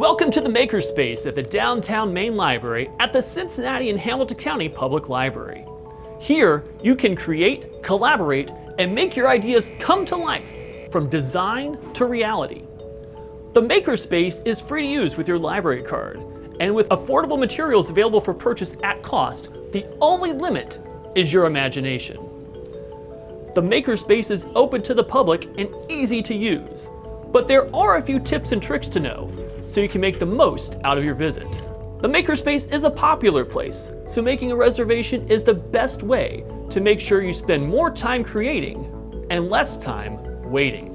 Welcome to the MakerSpace at the downtown main library at the Cincinnati and Hamilton County Public Library. Here, you can create, collaborate, and make your ideas come to life, from design to reality. The MakerSpace is free to use with your library card, and with affordable materials available for purchase at cost, the only limit is your imagination. The MakerSpace is open to the public and easy to use, but there are a few tips and tricks to know so you can make the most out of your visit. The MakerSpace is a popular place, so making a reservation is the best way to make sure you spend more time creating and less time waiting.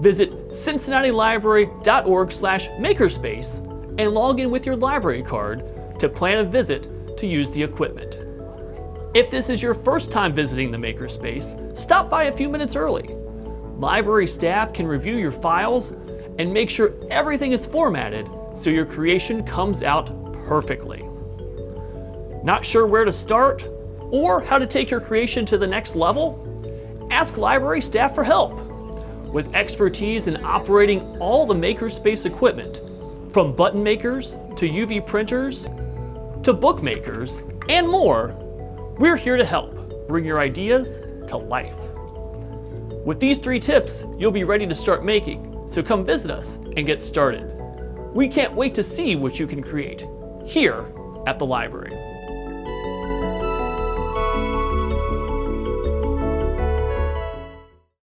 Visit cincinnatilibrary.org/makerspace and log in with your library card to plan a visit to use the equipment. If this is your first time visiting the MakerSpace, stop by a few minutes early. Library staff can review your files and make sure everything is formatted so your creation comes out perfectly. Not sure where to start or how to take your creation to the next level? Ask library staff for help. With expertise in operating all the MakerSpace equipment, from button makers to UV printers to bookmakers and more, we're here to help bring your ideas to life. With these 3 tips, you'll be ready to start making, so come visit us and get started. We can't wait to see what you can create here at the library.